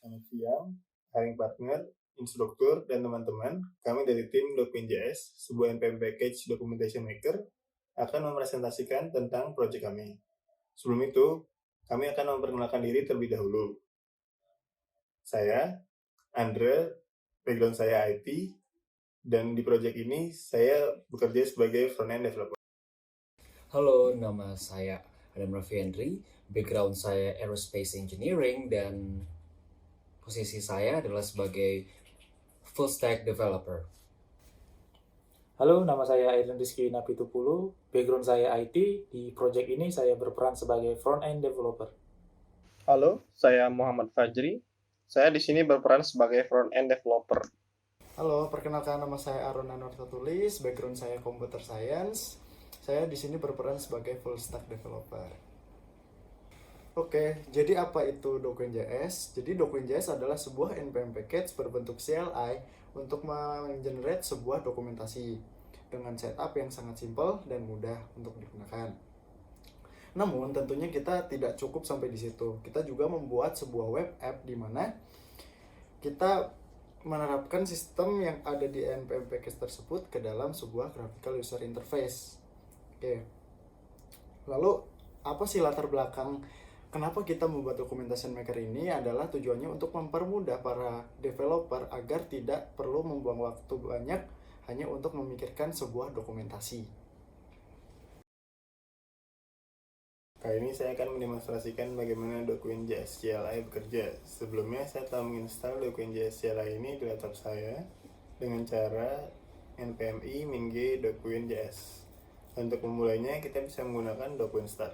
Selamat siang, hiring partner, instruktur, dan teman-teman. Kami dari tim Document.js, sebuah NPM package documentation maker, akan mempresentasikan tentang proyek kami. Sebelum itu, kami akan memperkenalkan diri terlebih dahulu. Saya, Andre, background saya IT, dan di proyek ini saya bekerja sebagai front-end developer. Halo, nama saya Adam Raffi Henry, background saya Aerospace Engineering dan posisi saya adalah sebagai full stack developer. Halo, nama saya Aidan Rizky Napitupulu. Background saya IT. Di project ini saya berperan sebagai front-end developer. Halo, saya Muhammad Fajri. Saya di sini berperan sebagai front-end developer. Halo, perkenalkan nama saya Arun Anwar Tulis, background saya computer science. Saya di sini berperan sebagai full stack developer. Oke, jadi apa itu Document.js? Jadi Document.js adalah sebuah NPM package berbentuk CLI untuk mengenerate sebuah dokumentasi dengan setup yang sangat simpel dan mudah untuk digunakan. Namun tentunya kita tidak cukup sampai di situ. Kita juga membuat sebuah web app di mana kita menerapkan sistem yang ada di npm package tersebut ke dalam sebuah graphical user interface. Oke. Lalu apa sih latar belakang kenapa kita membuat documentation maker ini? Adalah tujuannya untuk mempermudah para developer agar tidak perlu membuang waktu banyak hanya untuk memikirkan sebuah dokumentasi. Kali ini saya akan mendemonstrasikan bagaimana Document.js CLI bekerja. Sebelumnya saya telah menginstal Document.js CLI ini di laptop saya dengan cara npmi min document.js. Untuk memulainya kita bisa menggunakan document start.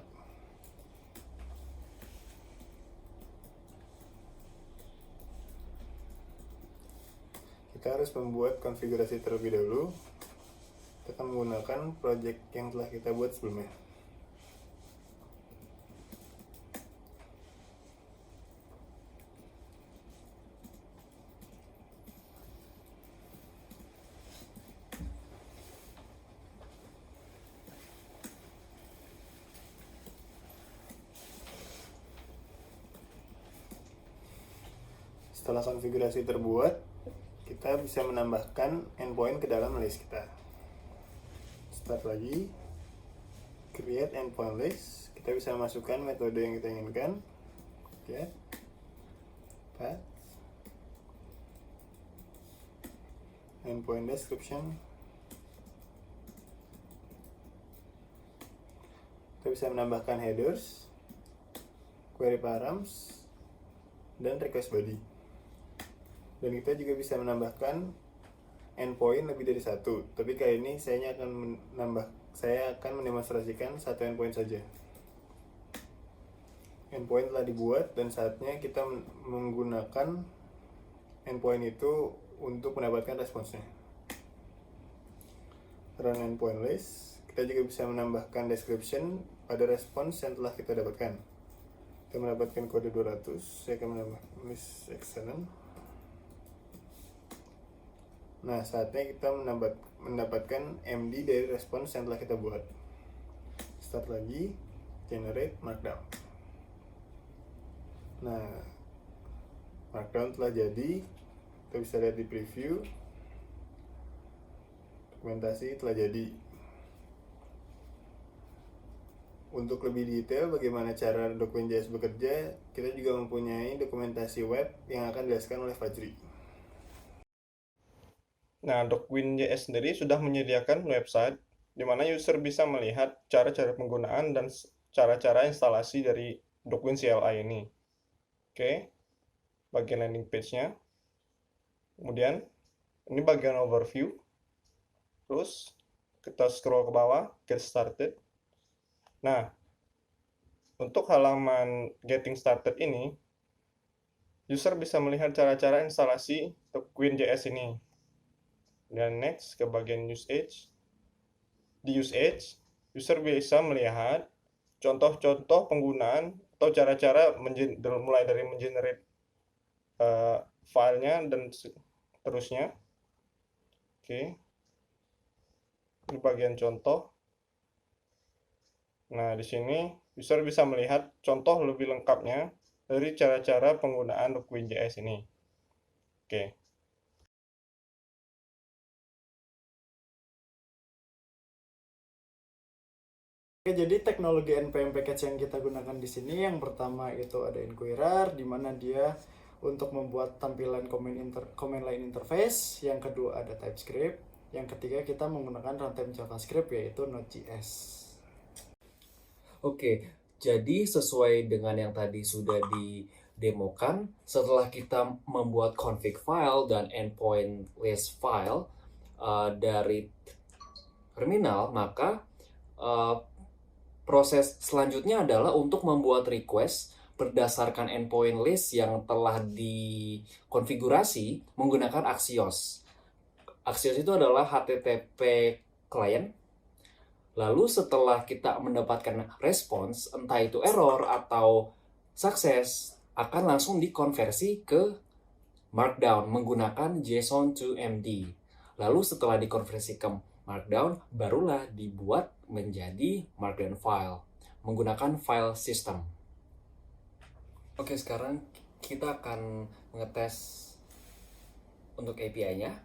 Kita harus membuat konfigurasi terlebih dahulu. Kita akan menggunakan project yang telah kita buat sebelumnya. Setelah konfigurasi terbuat, kita bisa menambahkan endpoint ke dalam list kita. Start lagi, create endpoint list. Kita bisa masukkan metode yang kita inginkan. Get, path, endpoint description. Kita bisa menambahkan headers, query params, dan request body. Dan kita juga bisa menambahkan endpoint lebih dari satu. Tapi kali ini saya akan mendemonstrasikan satu endpoint saja. Endpoint telah dibuat dan saatnya kita menggunakan endpoint itu untuk mendapatkan responsnya. Run endpoint list. Kita juga bisa menambahkan description pada respons yang telah kita dapatkan. Kita mendapatkan kode 200. Saya akan menambah list excellent. Nah, saatnya kita mendapatkan MD dari respons yang telah kita buat. Start lagi, generate markdown. Nah, markdown telah jadi. Kita bisa lihat di preview. Dokumentasi telah jadi. Untuk lebih detail bagaimana cara Document.js bekerja, kita juga mempunyai dokumentasi web yang akan dijelaskan oleh Fajri. Nah, Document.js sendiri sudah menyediakan website di mana user bisa melihat cara-cara penggunaan dan cara-cara instalasi dari Document CLI ini. Oke, bagian landing page-nya. Kemudian, ini bagian overview. Terus, kita scroll ke bawah, get started. Nah, untuk halaman getting started ini, user bisa melihat cara-cara instalasi Document.js ini. Dan next ke bagian usage. Di usage, user bisa melihat contoh-contoh penggunaan atau cara-cara mulai dari mengenerate filenya dan seterusnya. Oke. Ini bagian contoh. Nah, di sini user bisa melihat contoh lebih lengkapnya dari cara-cara penggunaan DokuWin.js ini. Oke. Oke, jadi teknologi NPM package yang kita gunakan di sini yang pertama itu ada Enquirer, di mana dia untuk membuat tampilan command line interface. Yang kedua ada TypeScript. Yang ketiga kita menggunakan runtime JavaScript yaitu Node.js. Oke, jadi sesuai dengan yang tadi sudah didemokan, setelah kita membuat config file dan endpoint list file dari terminal, maka proses selanjutnya adalah untuk membuat request berdasarkan endpoint list yang telah dikonfigurasi menggunakan Axios. Axios itu adalah HTTP client. Lalu setelah kita mendapatkan respons, entah itu error atau sukses, akan langsung dikonversi ke Markdown menggunakan JSON to MD. Lalu setelah dikonversi ke Markdown, barulah dibuat menjadi Markdown file menggunakan file system. Oke, sekarang kita akan mengetes untuk API-nya.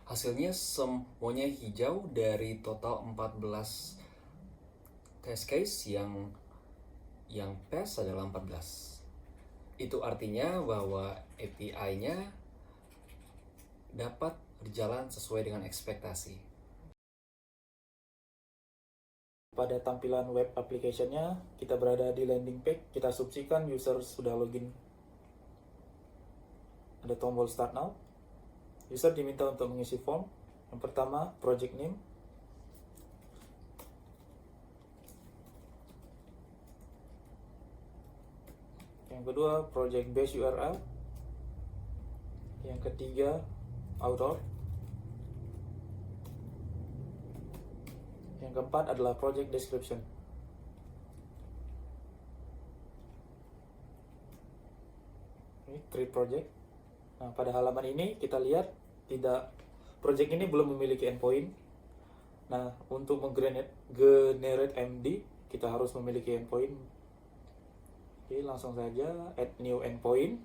Hasilnya semuanya hijau dari total 14 test case yang pass adalah 14. Itu artinya bahwa API-nya dapat berjalan sesuai dengan ekspektasi. Pada tampilan web application-nya, kita berada di landing page, kita asumsikan user sudah login. Ada tombol start now. User diminta untuk mengisi form. Yang pertama, project name. Yang kedua, project base URL. Yang ketiga, author. Yang keempat adalah project description. Ini create project. Nah, pada halaman ini kita lihat project ini belum memiliki endpoint. Nah, untuk menggenerate MD, kita harus memiliki endpoint. Oke, langsung saja add new endpoint.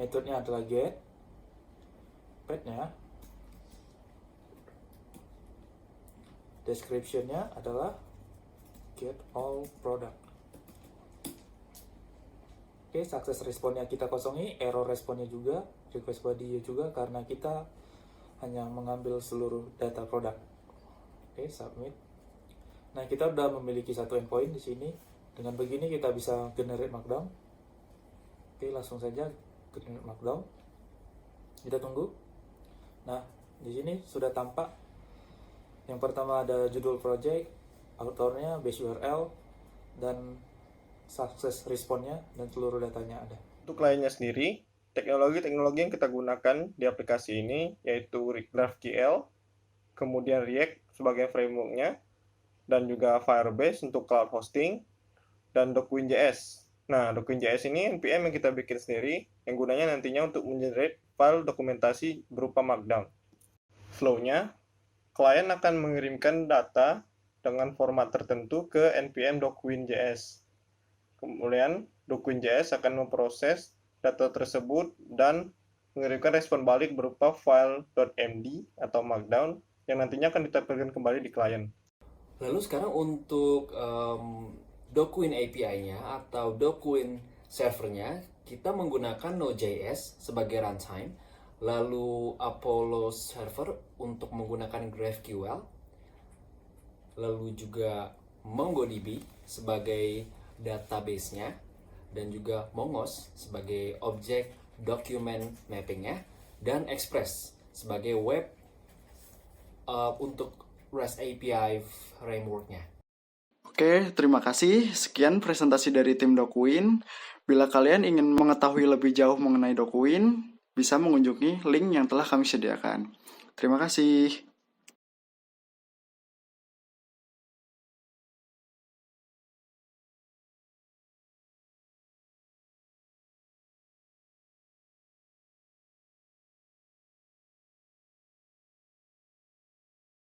Metodenya adalah get. Path-nya. Description-nya adalah get all product. Oke, success responnya kita kosongi, error responnya juga, request body juga, karena kita hanya mengambil seluruh data produk. Oke, submit. Nah, kita sudah memiliki satu endpoint di sini. Dengan begini kita bisa generate markdown. Oke, langsung saja generate markdown. Kita tunggu. Nah, di sini sudah tampak. Yang pertama ada judul project, authornya, base URL, dan success responnya, dan seluruh datanya ada. Untuk kliennya sendiri, teknologi-teknologi yang kita gunakan di aplikasi ini yaitu GraphQL, kemudian React sebagai frameworknya, dan juga Firebase untuk cloud hosting, dan DokuWin.js. Nah, DokuWin.js ini NPM yang kita bikin sendiri, yang gunanya nantinya untuk mengenerate file dokumentasi berupa Markdown. Flow-nya, klien akan mengirimkan data dengan format tertentu ke NPM DokuWin.js. Kemudian, DokuWin.js akan memproses data tersebut dan mengirimkan respon balik berupa file .md atau Markdown yang nantinya akan ditampilkan kembali di klien. Lalu sekarang untuk DokuWin API-nya atau DokuWin servernya, kita menggunakan Node.js sebagai runtime, lalu Apollo server untuk menggunakan GraphQL, lalu juga MongoDB sebagai database-nya, dan juga Mongoose sebagai object document mapping-nya, dan Express sebagai web untuk REST API framework-nya. Oke, terima kasih. Sekian presentasi dari tim DokuWin. Bila kalian ingin mengetahui lebih jauh mengenai DokuWin, bisa mengunjungi link yang telah kami sediakan. Terima kasih.